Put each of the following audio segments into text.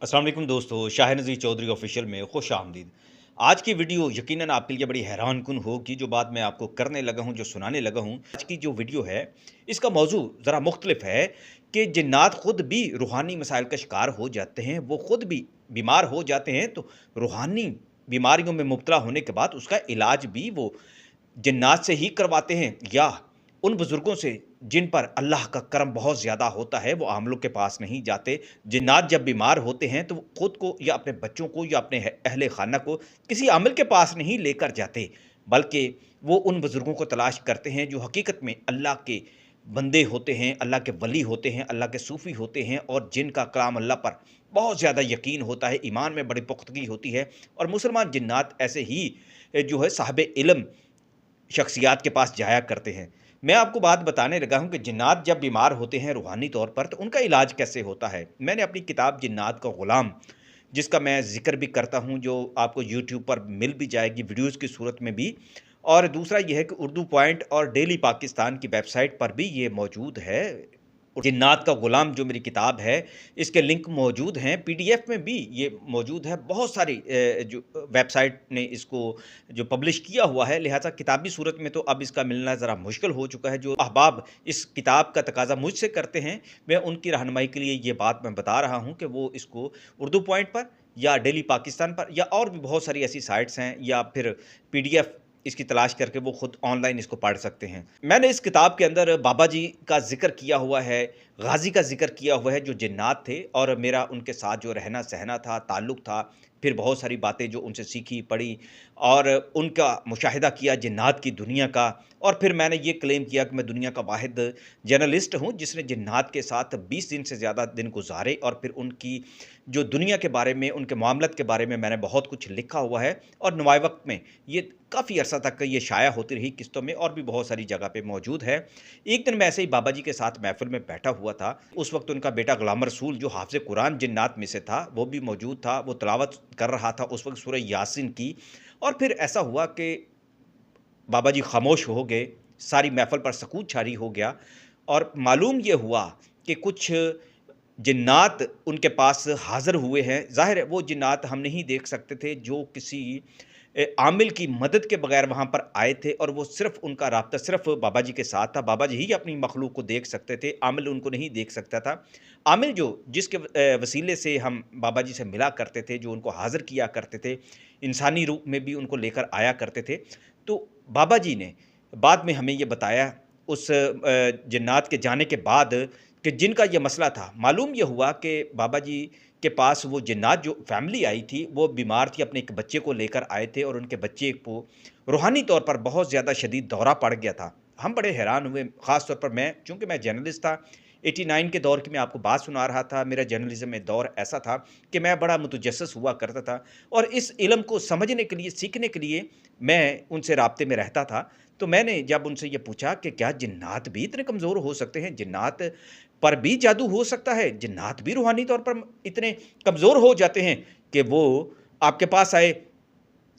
अस्सलाम वालेकुम दोस्तों, शाह नज़ीर चौधरी ऑफिशियल में खुश आमदीद। आज की वीडियो यकीनन आपके लिए बड़ी हैरानकुन होगी। जो बात मैं आपको करने लगा हूँ, जो सुनाने लगा हूँ, आज की जो वीडियो है, इसका मौजू ज़रा मुख्तलिफ है कि जिन्नात खुद भी रूहानी मसाइल का शिकार हो जाते हैं, वो खुद भी बीमार हो जाते हैं, तो रूहानी बीमारियों में मुब्तला होने के बाद उसका इलाज भी वो जिन्नात से ही करवाते हैं या उन बुज़ुर्गों से जिन पर अल्लाह का करम बहुत ज़्यादा होता है, वो आम लोग के पास नहीं जाते। जिन्नात जब बीमार होते हैं तो वो खुद को या अपने बच्चों को या अपने अहले खाना को किसी आमिल के पास नहीं लेकर जाते, बल्कि वो उन बुज़ुर्गों को तलाश करते हैं जो हकीकत में अल्लाह के बंदे होते हैं, अल्लाह के वली होते हैं, अल्लाह के सूफ़ी होते हैं और जिनका कलाम अल्लाह पर बहुत ज़्यादा यकीन होता है, ईमान में बड़ी पुख्तगी होती है। और मुसलमान जिन्नात ऐसे ही जो है साहिब इल्म शख्सियात के पास जाया करते हैं। मैं आपको बात बताने लगा हूँ कि जिन्नात जब बीमार होते हैं रूहानी तौर पर, तो उनका इलाज कैसे होता है। मैंने अपनी किताब जिन्नात का ग़ुलाम, जिसका मैं ज़िक्र भी करता हूँ, जो आपको यूट्यूब पर मिल भी जाएगी वीडियोज़ की सूरत में भी, और दूसरा ये है कि उर्दू पॉइंट और डेली पाकिस्तान की वेबसाइट पर भी ये मौजूद है। जिन्नात का ग़ुलाम जो मेरी किताब है, इसके लिंक मौजूद हैं, पीडीएफ में भी ये मौजूद है। बहुत सारी जो वेबसाइट ने इसको जो पब्लिश किया हुआ है, लिहाज़ा किताबी सूरत में तो अब इसका मिलना ज़रा मुश्किल हो चुका है। जो अहबाब इस किताब का तकाज़ा मुझसे करते हैं, मैं उनकी रहनुमाई के लिए ये बात मैं बता रहा हूँ कि वो इसको उर्दू पॉइंट पर या डेली पाकिस्तान पर या और भी बहुत सारी ऐसी साइट्स हैं, या फिर पीडीएफ इसकी तलाश करके वो खुद ऑनलाइन इसको पढ़ सकते हैं। मैंने इस किताब के अंदर बाबा जी का ज़िक्र किया हुआ है, गाज़ी का ज़िक्र किया हुआ है जो जिन्नात थे, और मेरा उनके साथ जो रहना-सहना था, ताल्लुक़ था, फिर बहुत सारी बातें जो उनसे सीखी, पढ़ी, और उनका मुशाहिदा किया जिन्नात की दुनिया का। और फिर मैंने ये क्लेम किया कि मैं दुनिया का वाहिद जर्नलिस्ट हूँ जिसने जिन्नात के साथ 20 दिन से ज़्यादा दिन गुज़ारे, और फिर उनकी जो दुनिया के बारे में, उनके मामलत के बारे में मैंने बहुत कुछ लिखा हुआ है। और नवाए वक़्त में ये काफ़ी अरसा तक ये शाया होती रही किस्तों में, और भी बहुत सारी जगह पे मौजूद है। एक दिन मैं ऐसे ही बाबा जी के साथ महफ़िल में बैठा हुआ था। उस वक़्त उनका बेटा ग़ुलाम रसूल जो हाफ़िज़ कुरान जिन्नात में से था, वो भी मौजूद था। वो तिलावत कर रहा था उस वक़्त सूरह यासीन की। और फिर ऐसा हुआ कि बाबा जी ख़ामोश हो गए, सारी महफ़िल पर सकूत छारी हो गया, और मालूम ये हुआ कि कुछ जिन्नात उनके पास हाज़िर हुए हैं। ज़ाहिर है वो जिन्नात हम नहीं देख सकते थे जो किसी आमिल की मदद के बगैर वहाँ पर आए थे, और वो सिर्फ़ उनका राब्ता सिर्फ़ बाबा जी के साथ था। बाबा जी ही अपनी मखलूक को देख सकते थे, आमिल उनको नहीं देख सकता था। आमिल जो जिसके वसीले से हम बाबा जी से मिला करते थे, जो उनको हाज़िर किया करते थे, इंसानी रूप में भी उनको लेकर आया करते थे। तो बाबा जी ने बाद में हमें ये बताया उस जिन्नात के जाने के बाद कि जिनका ये मसला था, मालूम ये हुआ कि बाबा जी के पास वो जिन्नात जो फ़ैमिली आई थी, वो बीमार थी, अपने एक बच्चे को लेकर आए थे, और उनके बच्चे को रूहानी तौर पर बहुत ज़्यादा शदीद दौरा पड़ गया था। हम बड़े हैरान हुए, ख़ास तौर पर मैं, चूँकि मैं जर्नलिस्ट था, 89 के दौर की मैं आपको बात सुना रहा था। मेरा जर्नलिज़्म में दौर ऐसा था कि मैं बड़ा मुतजस्सिस हुआ करता था, और इस इल्म को समझने के लिए, सीखने के लिए मैं उनसे राब्ते में रहता था। तो मैंने जब उनसे ये पूछा कि क्या जिन्नात भी इतने कमज़ोर हो सकते हैं? जिन्नात पर भी जादू हो सकता है? जिन्नात भी रूहानी तौर पर इतने कमज़ोर हो जाते हैं कि वो आपके पास आए?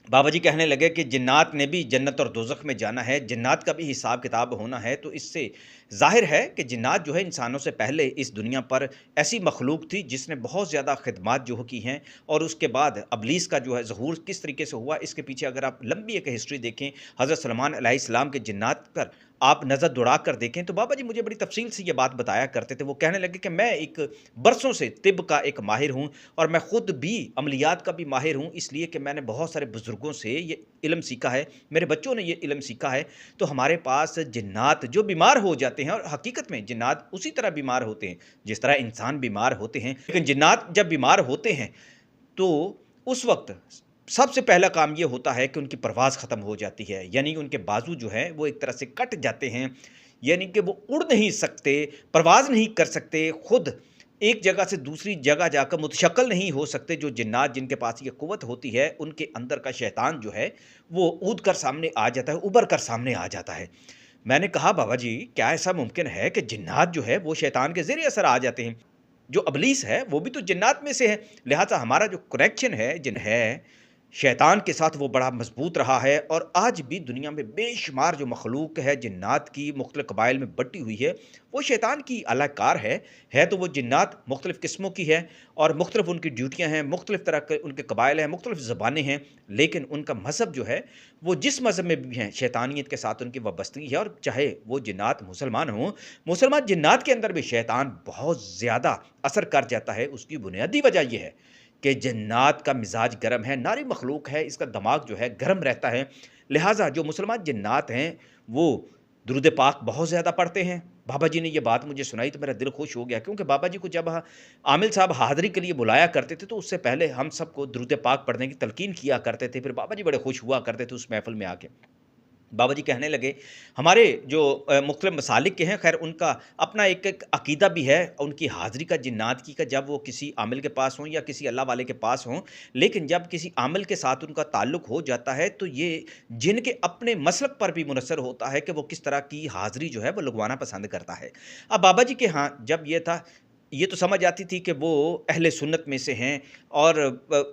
बाबा जी कहने लगे कि जिन्नात ने भी जन्नत और दोज़ख में जाना है, जिन्नात का भी हिसाब किताब होना है। तो इससे ज़ाहिर है कि जिन्नात जो है इंसानों से पहले इस दुनिया पर ऐसी मखलूक थी जिसने बहुत ज़्यादा खिदमात जो की हैं, और उसके बाद इब्लीस का जो है ज़हूर किस तरीके से हुआ, इसके पीछे अगर आप लंबी एक हिस्ट्री देखें, हज़रत सलमान अलैहिस्सलाम के जिन्नात पर आप नज़र दौड़ा कर देखें, तो बाबा जी मुझे बड़ी तफ़सील से ये बात बताया करते थे। वो कहने लगे कि मैं एक बरसों से तिब का एक माहिर हूँ, और मैं ख़ुद भी अमलियात का भी माहिर हूँ, इसलिए कि मैंने बहुत सारे बुज़ुर्गों से ये इल्म सीखा है, मेरे बच्चों ने ये इल्म सीखा है। तो हमारे पास जिन्नात जो बीमार हो जाते हैं, और हकीकत में जिन्नात उसी तरह बीमार होते हैं जिस तरह इंसान बीमार होते हैं, लेकिन जिन्नात जब बीमार होते हैं तो उस वक़्त सबसे पहला काम ये होता है कि उनकी परवाज़ ख़त्म हो जाती है, यानी उनके बाजू जो हैं वो एक तरह से कट जाते हैं, यानी कि वो उड़ नहीं सकते, परवाज़ नहीं कर सकते, खुद एक जगह से दूसरी जगह जाकर मुतशक्किल नहीं हो सकते। जो जिन्नात जिनके पास ये क़ुव्वत होती है, उनके अंदर का शैतान जो है वो ऊद कर सामने आ जाता है, उभर कर सामने आ जाता है। मैंने कहा बाबा जी, क्या ऐसा मुमकिन है कि जिन्नात जो है वो शैतान के ज़रिए असर आ जाते हैं? जो इब्लीस है वो भी तो जिन्नात में से है, लिहाज़ा हमारा जो कनेक्शन है जिन है शैतान के साथ वो बड़ा मजबूत रहा है और आज भी दुनिया में बेशुमार जो मखलूक है जिन्नात की मुख्तलिफ कबाइल में बटी हुई है, वो शैतान की अलाकार है तो वो जिन्नात मुख्तलिफ किस्मों की है और मुख्तलिफ उनकी ड्यूटियाँ हैं, मुख्तलिफ तरह के उनके कबाइल हैं, मुख्तलिफ ज़बानें हैं, लेकिन उनका मज़हब जो है वो जिस मज़हब में भी हैं शैतानियत के साथ उनकी वाबस्तगी है। और चाहे वो जिन्नात मुसलमान हों, मुसलमान जिन्नात के अंदर भी शैतान बहुत ज़्यादा असर कर जाता है। उसकी बुनियादी वजह यह है कि जन्नात का मिजाज गर्म है, नारी मखलूक है, इसका दिमाग जो है गर्म रहता है। लिहाजा जो मुसलमान जन्नात हैं वो दुरूद पाक बहुत ज़्यादा पढ़ते हैं। बाबा जी ने ये बात मुझे सुनाई तो मेरा दिल खुश हो गया, क्योंकि बाबा जी को जब आमिल साहब हाज़िरी के लिए बुलाया करते थे तो उससे पहले हम सबको दुरूद पाक पढ़ने की तलकीन किया करते थे। फिर बाबा जी बड़े खुश हुआ करते थे उस महफ़िल में आके। बाबा जी कहने लगे, हमारे जो मुख्तलिफ मसालिक के हैं, खैर उनका अपना एक अकीदा भी है उनकी हाज़िरी का, जिन्नात की का, जब वो किसी आमिल के पास हों या किसी अल्लाह वाले के पास हों। लेकिन जब किसी आमिल के साथ उनका ताल्लुक़ हो जाता है तो ये जिन के अपने मसलक पर भी मुनहसर होता है कि वो किस तरह की हाज़िरी जो है वो लगवाना पसंद करता है। अब बाबा जी के यहाँ जब ये था, ये तो समझ आती थी कि वो अहले सुन्नत में से हैं और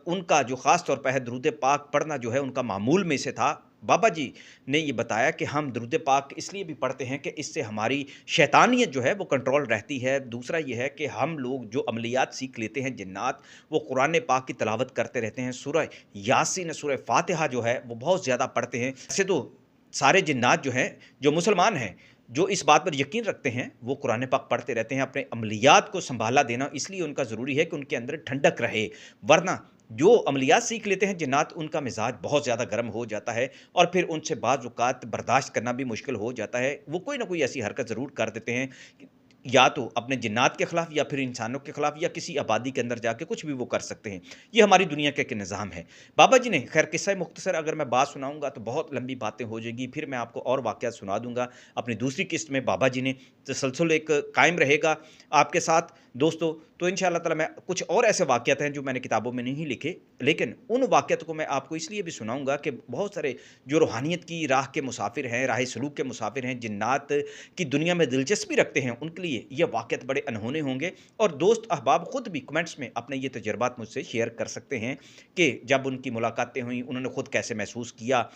उनका जो ख़ास तौर पे है दुरूद पाक पढ़ना जो है उनका मामूल में से था। बाबा जी ने ये बताया कि हम दुरूद पाक इसलिए भी पढ़ते हैं कि इससे हमारी शैतानियत जो है वो कंट्रोल रहती है। दूसरा ये है कि हम लोग जो अमलियात सीख लेते हैं जिन्नात, वो कुरान पाक की तिलावत करते रहते हैं। सूरह यासीन, सूरह फातिहा जो है वो बहुत ज़्यादा पढ़ते हैं। ऐसे तो सारे जिन्नात जो हैं, जो मुसलमान हैं, जो इस बात पर यकीन रखते हैं, वो कुरान पाक पढ़ते रहते हैं। अपने अमलियात को सँभाला देना इसलिए उनका ज़रूरी है कि उनके अंदर ठंडक रहे, वरना जो अमलियात सीख लेते हैं जिन्नात, उनका मिजाज बहुत ज़्यादा गर्म हो जाता है और फिर उनसे बाज़ औक़ात बर्दाश्त करना भी मुश्किल हो जाता है। वो कोई ना कोई ऐसी हरकत ज़रूर कर देते हैं, या तो अपने जिन्नात के ख़िलाफ़ या फिर इंसानों के ख़िलाफ़ या किसी आबादी के अंदर जाके कुछ भी वो कर सकते हैं। ये हमारी दुनिया का एक निज़ाम है। बाबा जी ने खैर किस्सा मुख्तसर अगर मैं बात सुनाऊँगा तो बहुत लंबी बातें हो जाएँगी, फिर मैं आपको और वाक़यात सुना दूँगा। अपनी दूसरी किस्त में बाबा जी ने तसलसल एक कायम रहेगा आपके साथ दोस्तों। तो इंशाअल्लाह ताला मैं कुछ और ऐसे वाक़यात हैं जो मैंने किताबों में नहीं लिखे, लेकिन उन वाक़यात को मैं आपको इसलिए भी सुनाऊँगा कि बहुत सारे जो रूहानियत की राह के मुसाफ़िर हैं, राह सलूक के मुसाफ़िर हैं, जिन्नात की दुनिया में दिलचस्पी रखते हैं, उनके लिए ये वाक़यात बड़े अनहोने होंगे। और दोस्त अहबाब ख़ुद भी कमेंट्स में अपने ये तजुर्बात मुझसे शेयर कर सकते हैं कि जब उनकी मुलाकातें हुई उन्होंने ख़ुद कैसे महसूस किया।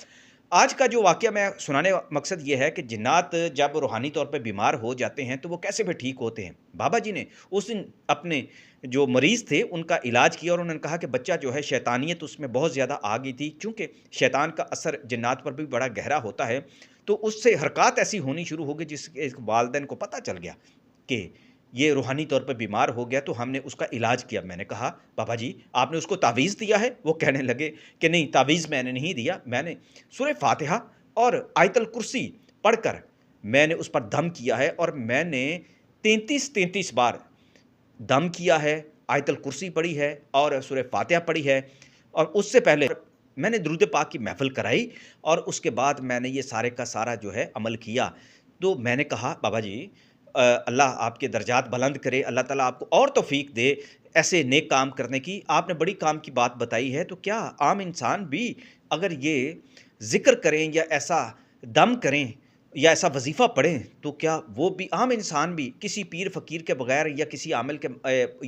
आज का जो वाक़या मैं सुनाने का मकसद ये है कि जिन्नात जब रूहानी तौर पे बीमार हो जाते हैं तो वो कैसे फिर ठीक होते हैं। बाबा जी ने उस दिन अपने जो मरीज़ थे उनका इलाज किया और उन्होंने कहा कि बच्चा जो है शैतानियत उसमें बहुत ज़्यादा आ गई थी, चूँकि शैतान का असर जिन्नात पर भी बड़ा गहरा होता है, तो उससे हरकत ऐसी होनी शुरू हो गई जिसके वालिदैन को पता चल गया कि ये रूहानी तौर पे बीमार हो गया, तो हमने उसका इलाज किया। मैंने कहा, बाबा जी आपने उसको तावीज़ दिया है? वो कहने लगे कि नहीं, तावीज़ मैंने नहीं दिया, मैंने सूरह फातिहा और आयतुल कुर्सी पढ़कर मैंने उस पर दम किया है और मैंने 33-33 बार दम किया है, आयतुल कुर्सी पढ़ी है और सूरह फातिहा पढ़ी है। और उससे पहले मैंने दुरूद पाक की महफ़िल कराई और उसके बाद मैंने ये सारे का सारा जो है अमल किया। तो मैंने कहा, बाबा जी अल्लाह आपके दर्जात बुलंद करे, अल्लाह ताला आपको और तौफ़ीक दे ऐसे नेक काम करने की। आपने बड़ी काम की बात बताई है, तो क्या आम इंसान भी अगर ये ज़िक्र करें या ऐसा दम करें या ऐसा वजीफ़ा पढ़ें, तो क्या वो भी आम इंसान भी किसी पीर फ़कीर के बगैर या किसी आमिल के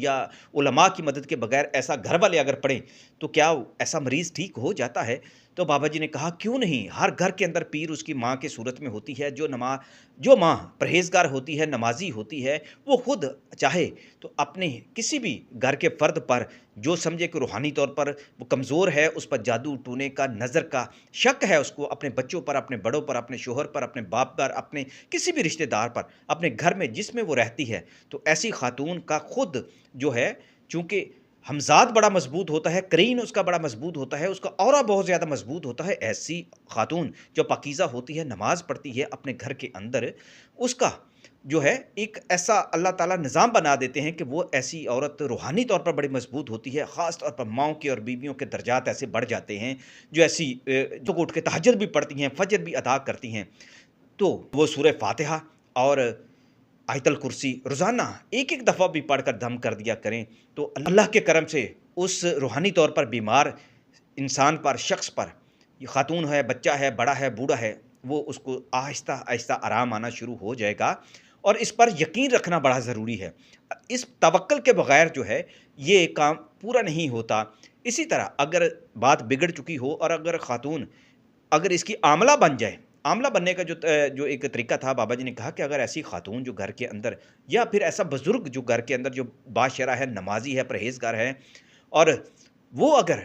या उलमा की मदद के बगैर ऐसा घर वाले अगर पढ़ें, तो क्या ऐसा मरीज़ ठीक हो जाता है? तो बाबा जी ने कहा, क्यों नहीं, हर घर के अंदर पीर उसकी माँ की सूरत में होती है। जो माँ परहेज़गार होती है, नमाज़ी होती है, वो खुद चाहे तो अपने किसी भी घर के फ़र्द पर जो समझे कि रूहानी तौर पर वो कमज़ोर है, उस पर जादू टूने का, नज़र का शक है उसको, अपने बच्चों पर, अपने बड़ों पर, अपने शोहर पर, अपने बाप पर, अपने किसी भी रिश्तेदार पर, अपने घर में जिसमें वो रहती है, तो ऐसी खातून का खुद जो है, चूँकि हमज़ाद बड़ा मज़बूत होता है, करीन उसका बड़ा मज़बूत होता है, उसका औरा बहुत ज़्यादा मज़बूत होता है। ऐसी खातून जो पाकीज़ा होती है, नमाज़ पढ़ती है अपने घर के अंदर, उसका जो है एक ऐसा अल्लाह ताला निज़ाम बना देते हैं कि वो ऐसी औरत रूहानी तौर पर बड़ी मज़बूत होती है। ख़ास तौर पर माँओं के और बीवियों के दर्जात ऐसे बढ़ जाते हैं, जो ऐसी जो उठ के तहज्जुद भी पढ़ती हैं, फ़जर भी अदा करती हैं। तो वो सूरह फातिहा और आयतुल कुर्सी रोज़ाना एक-एक दफ़ा भी पढ़कर दम कर दिया करें, तो अल्लाह के करम से उस रूहानी तौर पर बीमार इंसान पर, शख्स पर, ये खातून है, बच्चा है, बड़ा है, बूढ़ा है, वो उसको आहिस्ता-आहिस्ता आराम आना शुरू हो जाएगा। और इस पर यकीन रखना बड़ा ज़रूरी है। اس توکل کے بغیر جو ہے یہ کام پورا نہیں ہوتا۔ اسی طرح اگر بات بگڑ چکی ہو اور اگر خاتون اگر اس کی عاملہ بن جائے، عاملہ بننے کا جو ایک طریقہ تھا، بابا جی نے کہا کہ اگر ایسی خاتون جو گھر کے اندر یا پھر ایسا بزرگ جو گھر کے اندر جو باشرہ ہے، نمازی ہے، پرہیزگار ہے، اور وہ اگر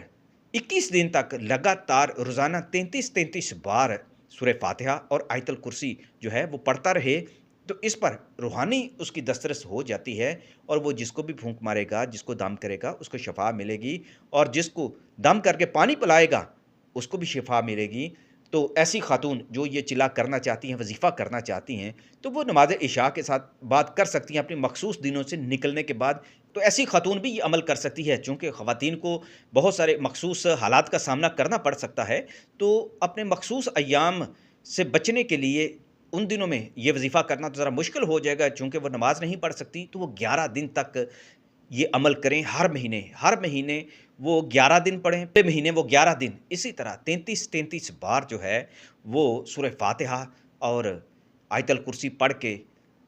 21 دن تک لگاتار روزانہ 33 بار سورہ فاتحہ اور آیت الکرسی جو ہے وہ پڑھتا رہے، تو اس پر روحانی اس کی دسترس ہو جاتی ہے، اور وہ جس کو بھی پھونک مارے گا، جس کو دم کرے گا، اس کو شفا ملے گی، اور جس کو دم کر کے پانی پلائے گا اس کو بھی شفا ملے گی۔ تو ایسی خاتون جو یہ چلا کرنا چاہتی ہیں، وظیفہ کرنا چاہتی ہیں، تو وہ نماز عشاء کے ساتھ بات کر سکتی ہیں اپنی مخصوص دنوں سے نکلنے کے بعد۔ تو ایسی خاتون بھی یہ عمل کر سکتی ہے، چونکہ خواتین کو بہت سارے مخصوص حالات کا سامنا کرنا پڑ سکتا ہے، تو اپنے مخصوص ایام سے بچنے کے لیے ان دنوں میں یہ وظیفہ کرنا تو ذرا مشکل ہو جائے گا، چونکہ وہ نماز نہیں پڑھ سکتی، تو وہ 11 دن تک یہ عمل کریں۔ ہر مہینے وہ 11 دن پڑھیں، پہلے مہینے وہ 11 دن، اسی طرح 33 بار جو ہے وہ سورہ فاتحہ اور آیت الکرسی پڑھ کے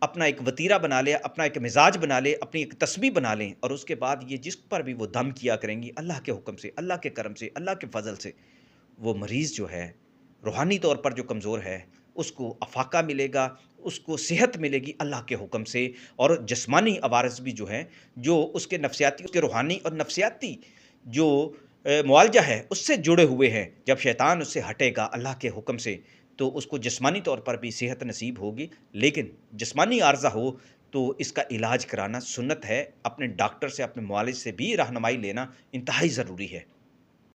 اپنا ایک وتیرہ بنا لے، اپنا ایک مزاج بنا لے، اپنی ایک تسبیح بنا لیں، اور اس کے بعد یہ جس پر بھی وہ دم کیا کریں گی، اللہ کے حکم سے، اللہ کے کرم سے، اللہ کے فضل سے، وہ مریض جو ہے روحانی طور پر جو کمزور ہے اس کو افاقہ ملے گا، اس کو صحت ملے گی اللہ کے حکم سے، اور جسمانی عوارض بھی جو ہیں، جو اس کے نفسیاتی، اس کے روحانی اور نفسیاتی جو معالجہ ہے اس سے جڑے ہوئے ہیں، جب شیطان اس سے ہٹے گا اللہ کے حکم سے، تو اس کو جسمانی طور پر بھی صحت نصیب ہوگی۔ لیکن جسمانی عارضہ ہو تو اس کا علاج کرانا سنت ہے، اپنے ڈاکٹر سے، اپنے معالج سے بھی رہنمائی لینا انتہائی ضروری ہے۔